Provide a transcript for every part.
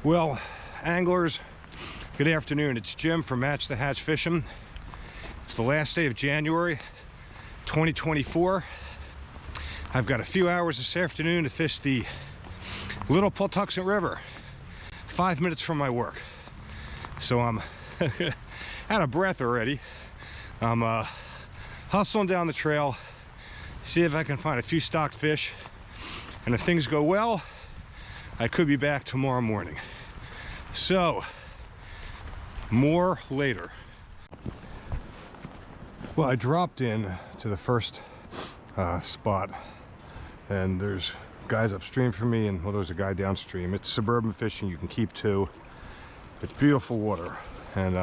Well, anglers, good afternoon. It's Jim from Match the Hatch Fishing. It's the last day of January 2024. I've got a few hours this afternoon to fish the little Patuxent River, 5 minutes from my work. So I'm out of breath already. I'm hustling down the trail, see if I can find a few stocked fish, and if things go well, I could be back tomorrow morning. So, more later. Well, I dropped in to the first spot, and there's guys upstream from me, and well, there's a guy downstream. It's suburban fishing, you can keep two. It's beautiful water, and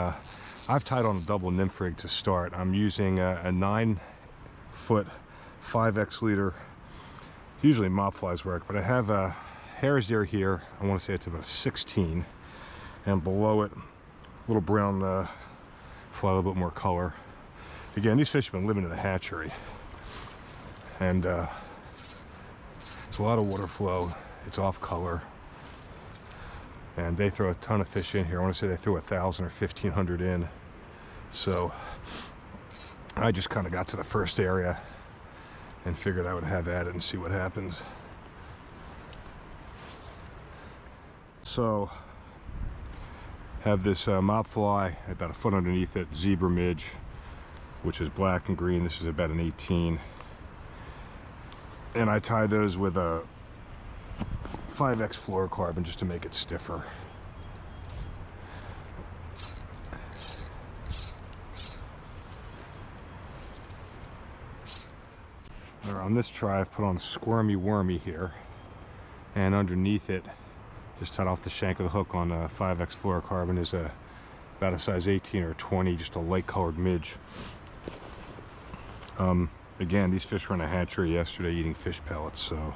I've tied on a double nymph rig to start. I'm using a 9-foot 5x leader. Usually mop flies work, but I have a hare's ear here. I want to say it's about 16, and below it, a little brown fly, a little bit more color. Again, these fish have been living in the hatchery, and there's a lot of water flow. It's off color, and they throw a ton of fish in here. I want to say they threw 1,000 or 1,500 in. So I just kind of got to the first area and figured I would have at it and see what happens. So have this mop fly about a foot underneath it, zebra midge, which is black and green. This is about an 18, and I tie those with a 5x fluorocarbon just to make it stiffer. On this try, I've put on squirmy wormy here, and underneath it, just tied off the shank of the hook on a 5x fluorocarbon, is about a size 18 or 20, just a light colored midge. Again, these fish were in a hatchery yesterday eating fish pellets, so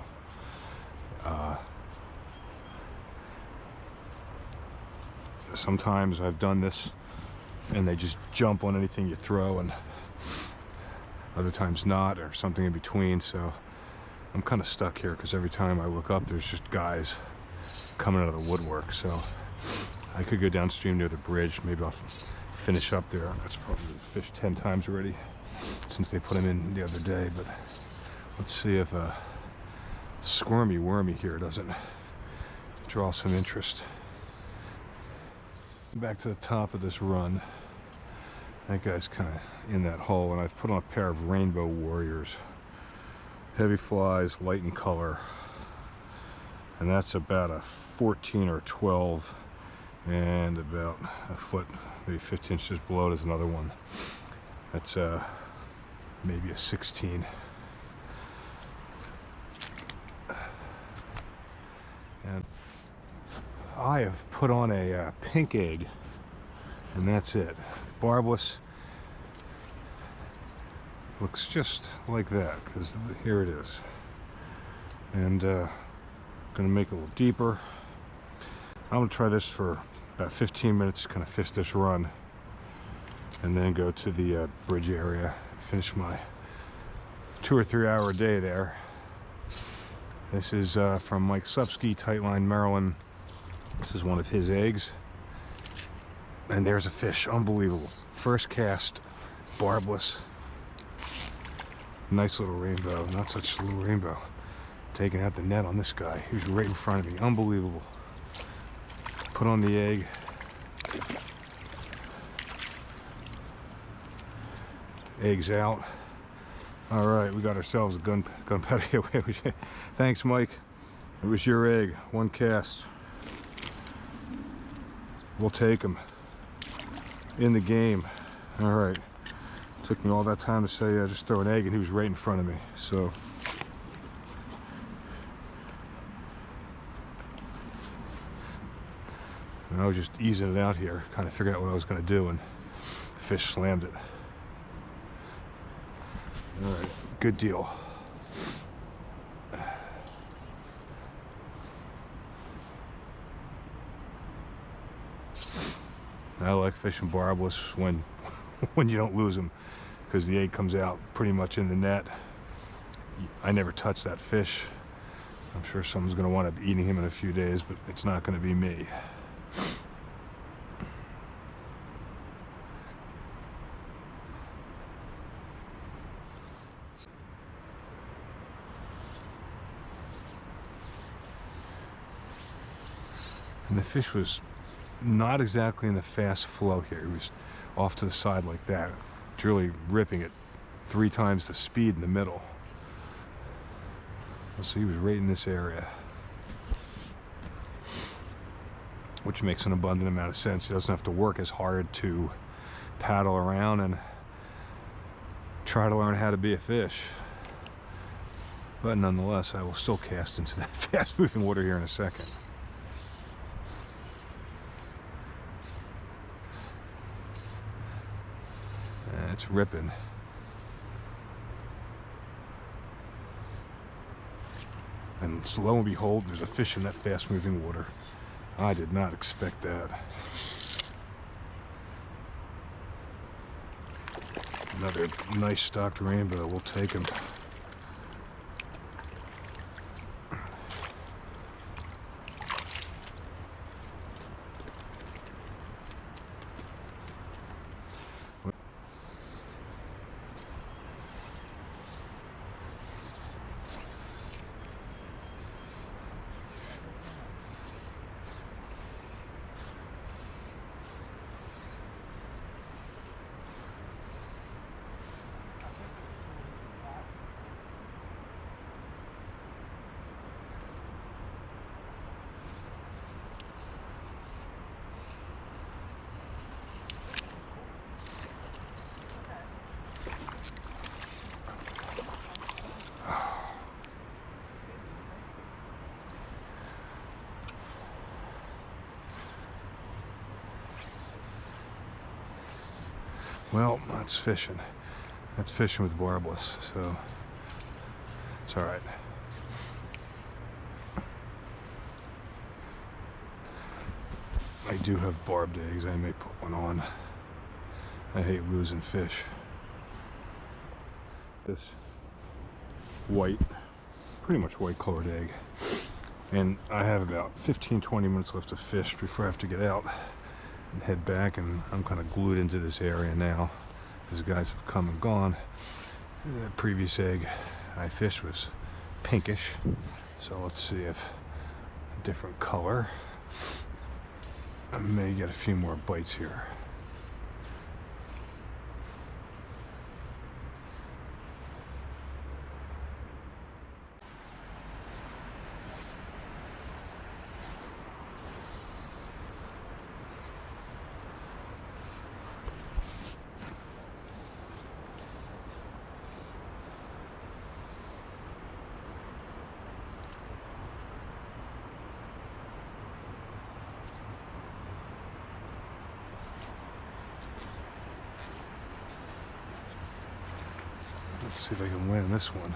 sometimes I've done this and they just jump on anything you throw, and other times not, or something in between. So I'm kind of stuck here because every time I look up, there's just guys coming out of the woodwork. So I could go downstream near the bridge. Maybe I'll finish up there. That's probably fished 10 times already since they put them in the other day. But let's see if a squirmy wormy here doesn't draw some interest. Back to the top of this run. That guy's kind of in that hole, and I've put on a pair of Rainbow Warriors. Heavy flies, light in color. And that's about a 14 or 12, and about a foot, maybe 15 inches below it is another one. That's maybe a 16. And I have put on a pink egg, and that's it. Barbless. Looks just like that, because here it is. And gonna make it a little deeper. I'm gonna try this for about 15 minutes, kind of fish this run, and then go to the bridge area, finish my 2 or 3 hour day there. This is from Mike Supsky, Tightline, Maryland. This is one of his eggs, and there's a fish. Unbelievable. First cast, barbless. Nice little rainbow. Not such a little rainbow. Taking out the net on this guy. He was right in front of me. Unbelievable. Put on the egg. Eggs out. All right, we got ourselves a gunpowder here. Thanks, Mike. It was your egg. One cast. We'll take him in the game. All right. Took me all that time to say just throw an egg, and he was right in front of me. So I was just easing it out here, kind of figuring out what I was going to do, and the fish slammed it. All right, good deal. I like fishing barbless when you don't lose them, because the egg comes out pretty much in the net. I never touch that fish. I'm sure someone's going to wind up eating him in a few days, but it's not going to be me. And the fish was not exactly in the fast flow here. He was off to the side like that. It's really ripping it 3 times the speed in the middle. So he was right in this area, which makes an abundant amount of sense. He doesn't have to work as hard to paddle around and try to learn how to be a fish. But nonetheless, I will still cast into that fast-moving water here in a second. And it's ripping. And lo and behold, there's a fish in that fast-moving water. I did not expect that. Another nice stocked rainbow. We'll take him. Well, that's fishing. That's fishing with barbless, so it's all right. I do have barbed eggs. I may put one on. I hate losing fish. This white, pretty much white colored egg. And I have about 15-20 minutes left to fish before I have to get out and head back, and I'm kind of glued into this area now as guys have come and gone. The previous egg I fished was pinkish, so let's see if a different color. I may get a few more bites here. Let's see if I can win this one.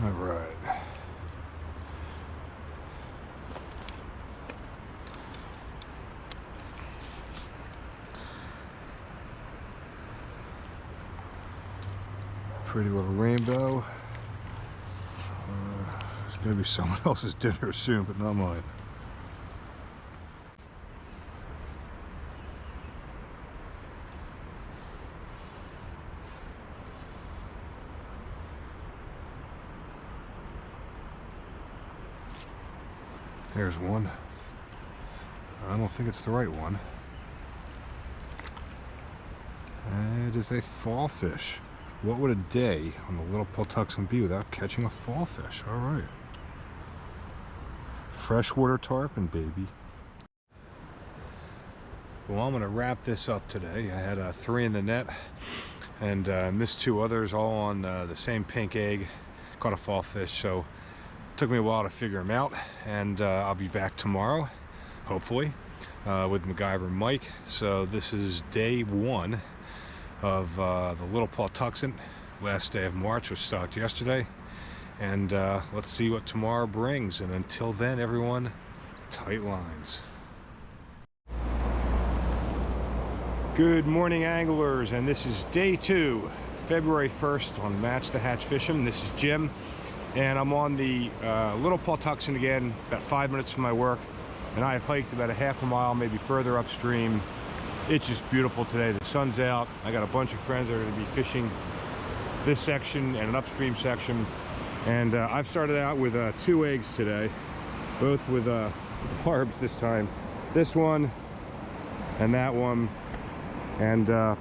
All right. Pretty little rainbow. It's gonna be someone else's dinner soon, but not mine. There's one. I don't think it's the right one. It is a fall fish. What would a day on the little Patuxent be without catching a fall fish? All right. Freshwater tarpon, baby. Well, I'm going to wrap this up today. I had 3 in the net and missed 2 others, all on the same pink egg. Caught a fall fish, so it took me a while to figure them out. And I'll be back tomorrow, hopefully, with MacGyver Mike. So this is day 1 of the little Patuxent. Last day of March, was stocked yesterday, and let's see what tomorrow brings. And until then, everyone, tight lines. Good morning, anglers, and this is day 2, February 1st on Match the Hatch Fish'em. This is Jim, and I'm on the little Patuxent again, about 5 minutes from my work, and I have hiked about a half a mile, maybe further upstream. It's just beautiful today. The sun's out. I got a bunch of friends that are going to be fishing this section and an upstream section, and I've started out with 2 eggs today, both with barbs this time. This one and that one. And I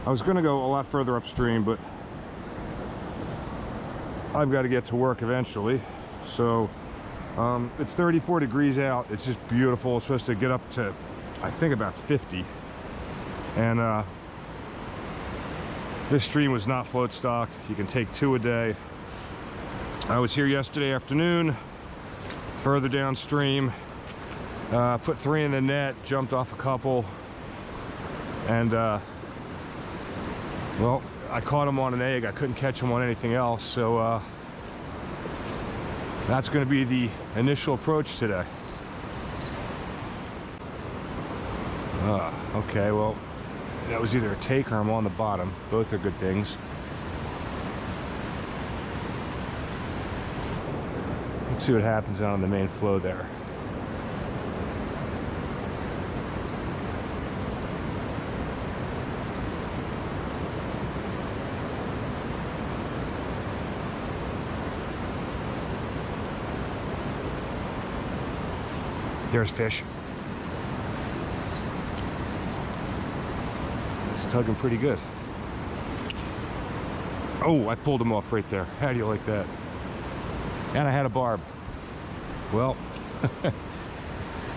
was going to go a lot further upstream, but I've got to get to work eventually. So it's 34 degrees out. It's just beautiful. It's supposed to get up to, I think, about 50. And this stream was not float stocked. You can take 2 a day. I was here yesterday afternoon, further downstream, put 3 in the net, jumped off a couple. And well, I caught him on an egg. I couldn't catch him on anything else, so that's going to be the initial approach today. Okay, well, that was either a take or I'm on the bottom. Both are good things. Let's see what happens out on the main flow there. There's fish. It's tugging pretty good. Oh, I pulled him off right there. How do you like that? And I had a barb. Well,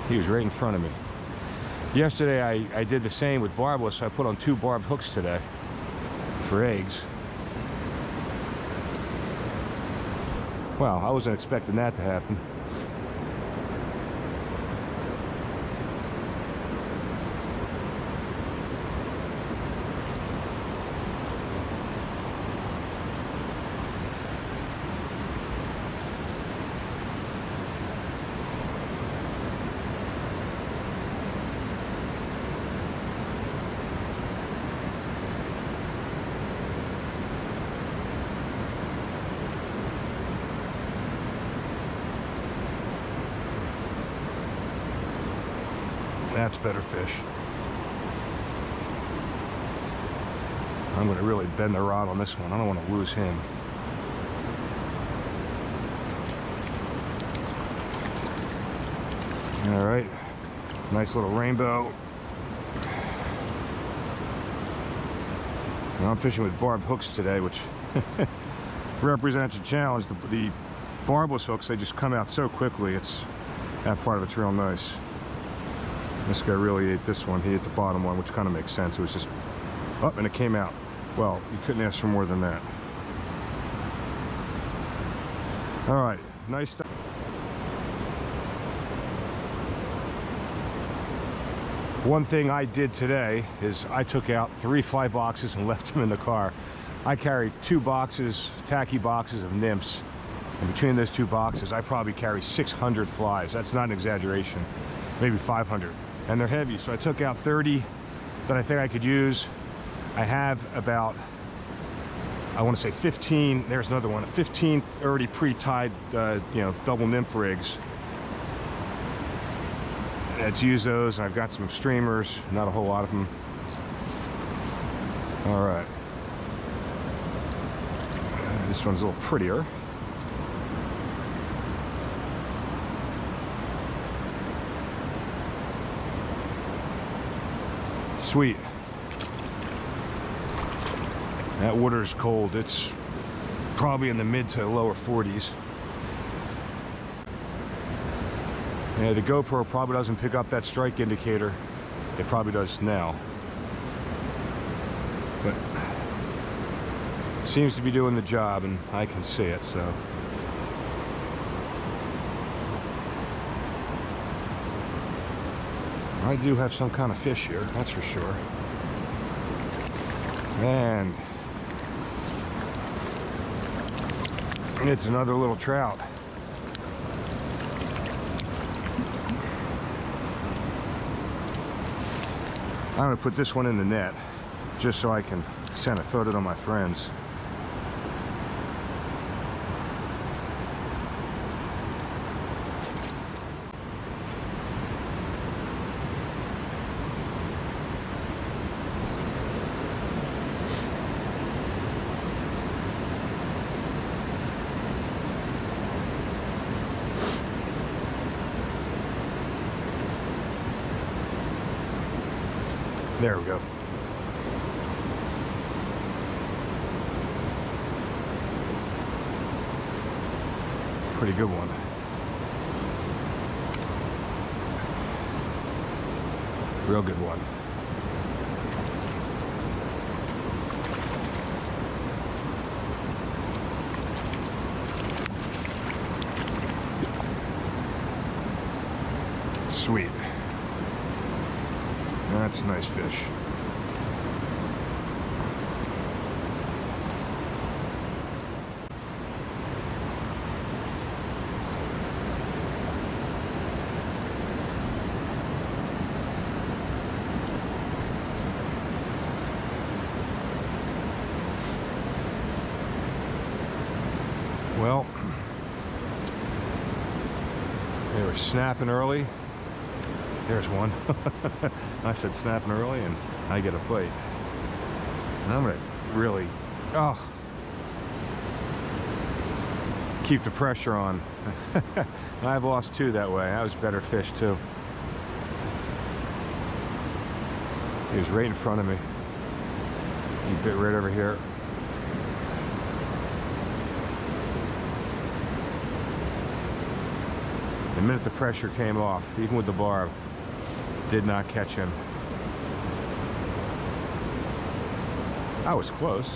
he was right in front of me. Yesterday I did the same with barbless, so I put on 2 barbed hooks today for eggs. Well, I wasn't expecting that to happen. That's better fish. I'm going to really bend the rod on this one. I don't want to lose him. All right, nice little rainbow. And I'm fishing with barbed hooks today, which represents a challenge. The barbless hooks, they just come out so quickly. That part of it's real nice. This guy really ate this one. He ate the bottom one, which kind of makes sense. It was just up and it came out. Well, you couldn't ask for more than that. All right, nice stuff. One thing I did today is I took out 3 fly boxes and left them in the car. I carried 2 boxes, tacky boxes of nymphs. And between those 2 boxes, I probably carry 600 flies. That's not an exaggeration. Maybe 500. And they're heavy, so I took out 30 that I think I could use. I have about, I want to say 15, there's another one, 15 already pre-tied, double nymph rigs. And to use those, and I've got some streamers, not a whole lot of them. All right. This one's a little prettier. Sweet. That water's cold. It's probably in the mid to lower 40s. Yeah, the GoPro probably doesn't pick up that strike indicator. It probably does now. But it seems to be doing the job, and I can see it, so. I do have some kind of fish here, that's for sure. And It's another little trout. I'm gonna put this one in the net just so I can send a photo to my friends. There we go. Pretty good one. Real good one. Sweet. That's a nice fish. Well, they were snapping early. There's one. I said snapping early and I get a bite. And I'm gonna really, keep the pressure on. I've lost two that way. That was better fish too. He was right in front of me. He bit right over here. The minute the pressure came off, even with the barb, did not catch him. I was close.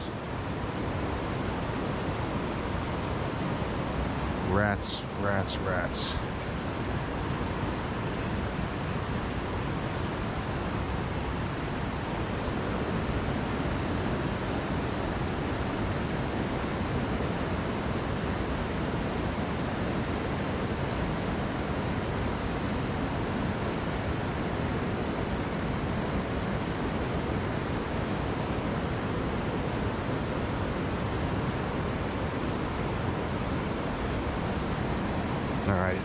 Rats, rats, rats. All right.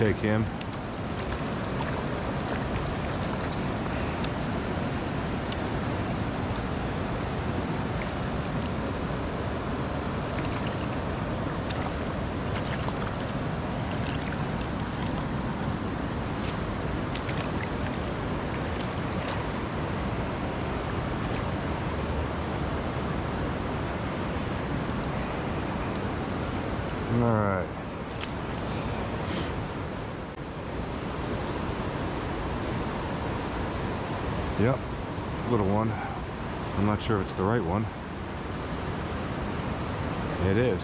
Take him. All right. Yep, little one. I'm not sure if it's the right one. It is.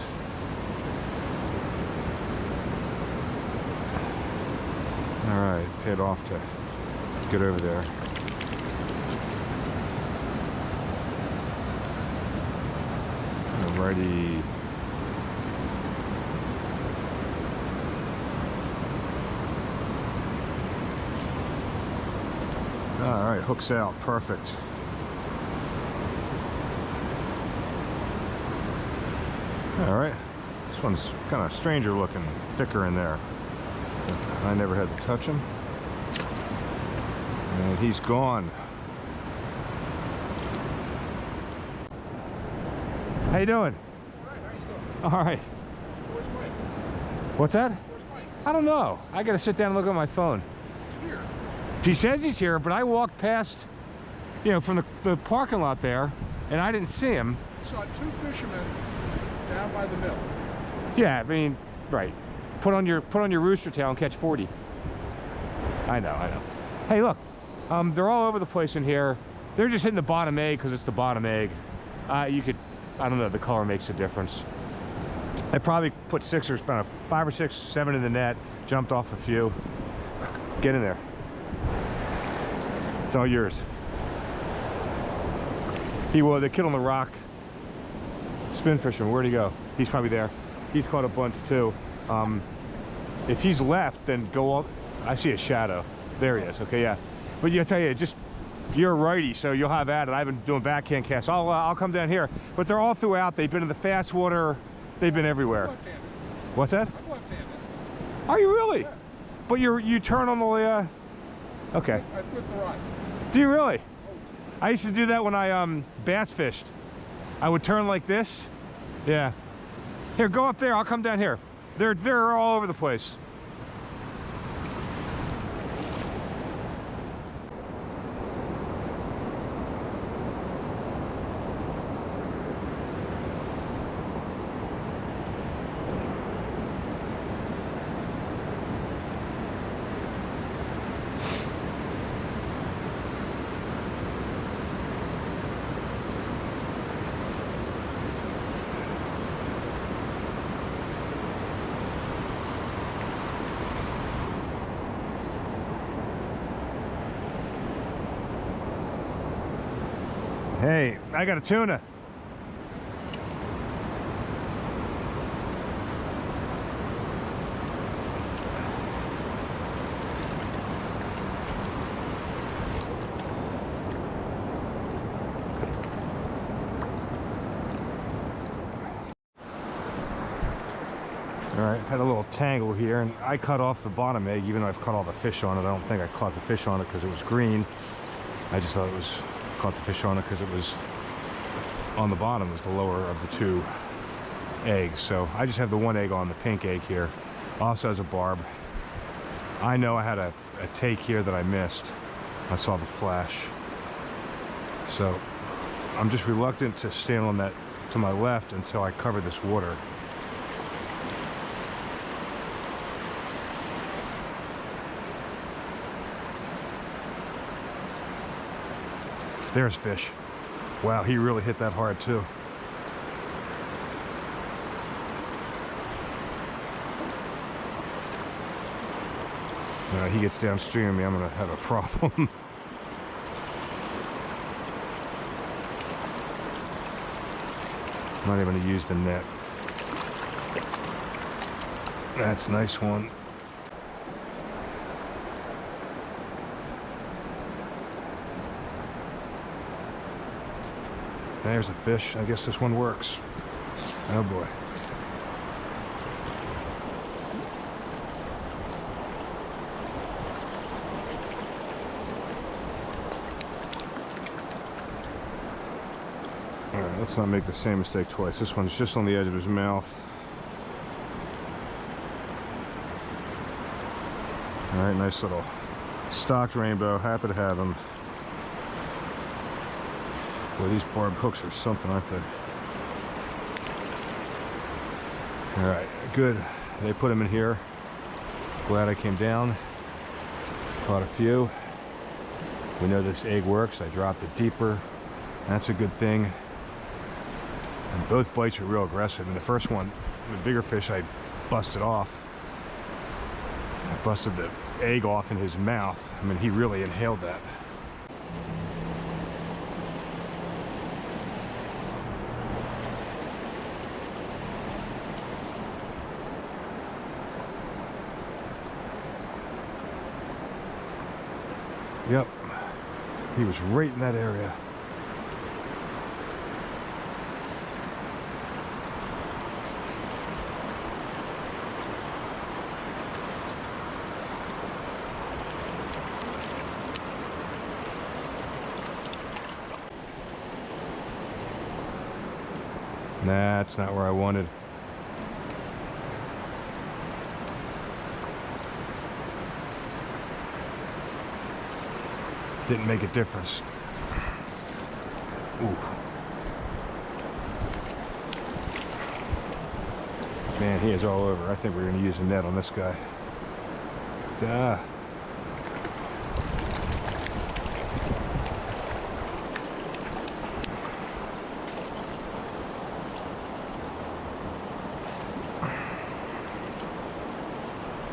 All right, head off to get over there. Alrighty. All right, hooks out, perfect. All right, this one's kind of stranger looking, thicker in there. I never had to touch him. And he's gone. How you doing? All right, how you doing? All right. Where's Mike? What's that? Where's Mike? I don't know. I gotta sit down and look at my phone. He's here. He says he's here, but I walked past, you know, from the parking lot there, and I didn't see him. I saw two fishermen down by the mill. Yeah, I mean, right. Put on your rooster tail and catch 40. I know, I know. Hey, look, they're all over the place in here. They're just hitting the bottom egg because it's the bottom egg. You could, I don't know, the color makes a difference. I probably put 5 or 6, 7 in the net, jumped off a few. Get in there. It's all yours. The kid on the rock, spin fisherman, where'd he go? He's probably there. He's caught a bunch too. If he's left, then go up. I see a shadow. There he is. Okay, yeah. But I tell you, just you're a righty, so you'll have at it. I've been doing backhand casts. I'll come down here. But they're all throughout. They've been in the fast water. They've been everywhere. What's that? I'm left-handed. Are you really? Yeah. But you turn on the okay. I flip the rod. Do you really? I used to do that when I bass fished. I would turn like this. Yeah. Here, go up there. I'll come down here. They're all over the place. Hey, I got a tuna. All right, had a little tangle here, and I cut off the bottom egg, even though I've caught all the fish on it. I don't think I caught the fish on it because it was green. I just thought it was caught the fish on it because it was on the bottom, was the lower of the two eggs. So I just have the one egg on, the pink egg here. Also has a barb. I know I had a take here that I missed. I saw the flash. So I'm just reluctant to stand on that to my left until I cover this water. There's fish. Wow, he really hit that hard too. He gets downstream of me, I'm gonna have a problem. I'm not even gonna use the net. That's a nice one. There's a fish. I guess this one works. Oh boy. Alright, let's not make the same mistake twice. This one's just on the edge of his mouth. Alright, nice little stocked rainbow. Happy to have him. Boy, these barb hooks are something, aren't they? All right, good. They put them in here. Glad I came down. Caught a few. We know this egg works. I dropped it deeper. That's a good thing. And both bites were real aggressive. And the first one, the bigger fish, I busted off. I busted the egg off in his mouth. I mean, he really inhaled that. Yep, he was right in that area. Nah, that's not where I wanted. Didn't make a difference. Ooh. Man, he is all over. I think we're going to use a net on this guy. Duh.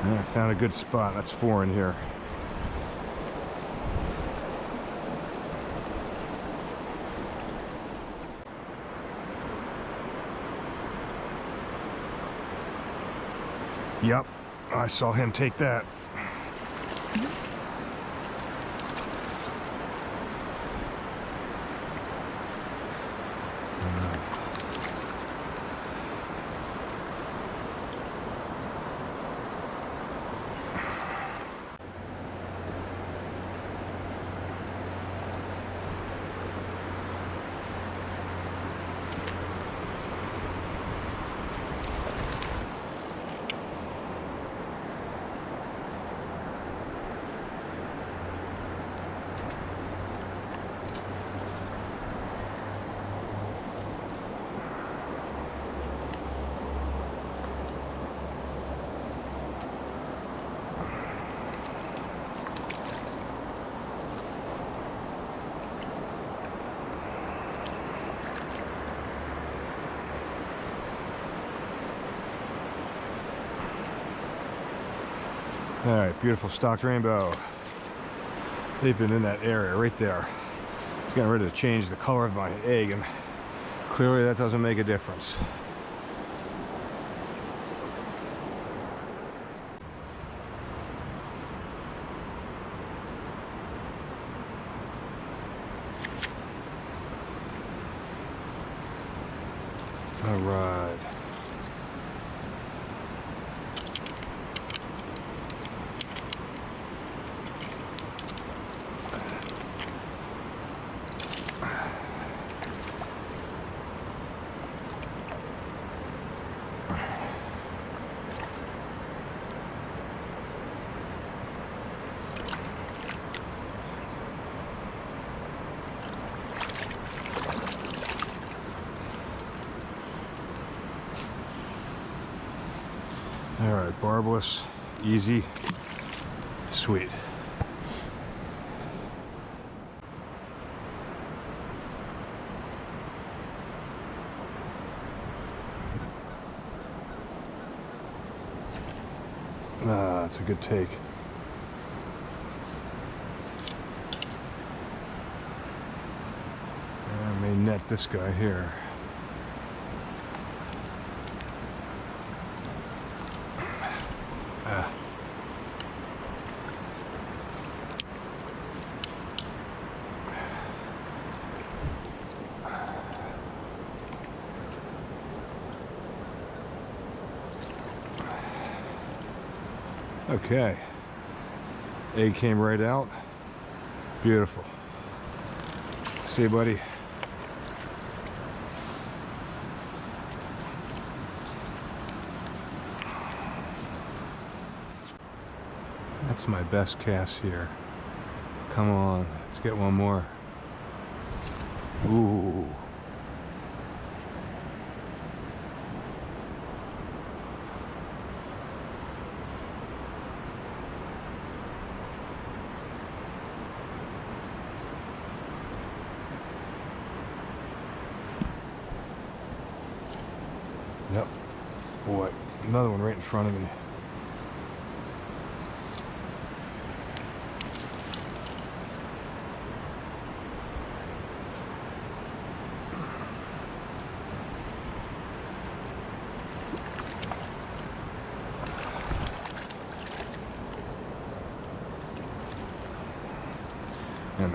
I found a good spot. That's 4 in here. Yep, I saw him take that. All right, beautiful stocked rainbow. They've been in that area right there. It's getting ready to change the color of my egg, and clearly that doesn't make a difference. All right. All right, barbless, easy, sweet. Ah, that's a good take. I may net this guy here. Ah. Okay, egg came right out. Beautiful. See you, buddy. That's my best cast here. Come on, let's get one more. Ooh. Yep. Boy, another one right in front of me. And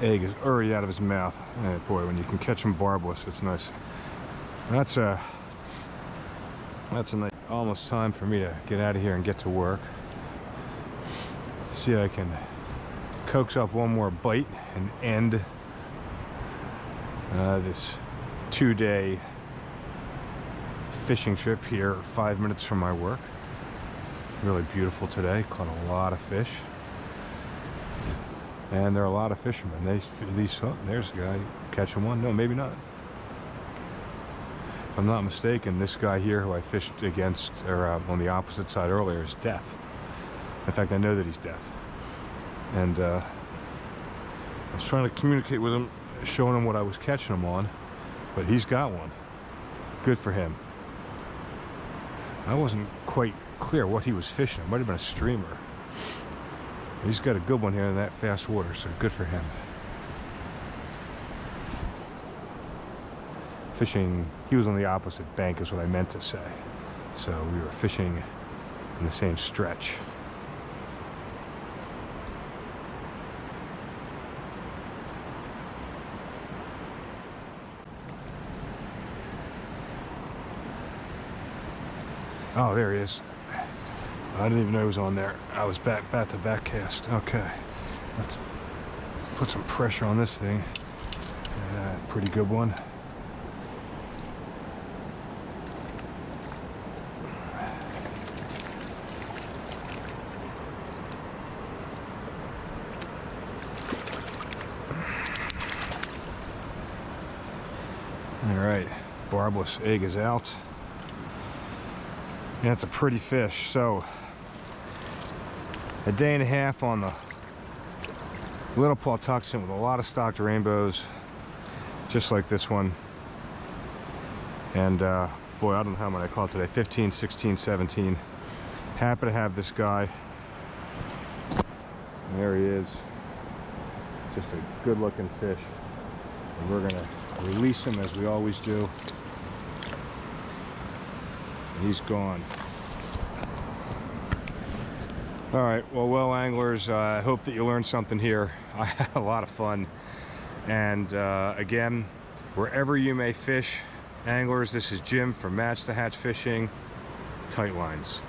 egg is already out of his mouth. And boy, when you can catch them barbless, it's nice. That's a nice. Almost time for me to get out of here and get to work. See if I can coax up one more bite and end this 2-day fishing trip here 5 minutes from my work. Really beautiful today. Caught a lot of fish. And there are a lot of fishermen. There's a guy catching one. No, maybe not. If I'm not mistaken, this guy here who I fished against, or on the opposite side earlier, is deaf. In fact, I know that he's deaf. And I was trying to communicate with him, showing him what I was catching him on, but he's got one. Good for him. I wasn't quite clear what he was fishing. It might have been a streamer. He's got a good one here in that fast water, so good for him. Fishing, he was on the opposite bank is what I meant to say. So we were fishing in the same stretch. Oh, there he is. I didn't even know he was on there. I was back to back cast. Okay, let's put some pressure on this thing. Yeah, pretty good one. All right, barbless egg is out. And it's a pretty fish. So a day and a half on the little Patuxent with a lot of stocked rainbows, just like this one. And boy, I don't know how many I caught today, 15, 16, 17. Happy to have this guy. And there he is. Just a good looking fish. And we're gonna release him as we always do. And he's gone. All right, well anglers, I hope that you learned something here. I had a lot of fun. And again, wherever you may fish, anglers, this is Jim from Match the Hatch Fishing. Tight lines.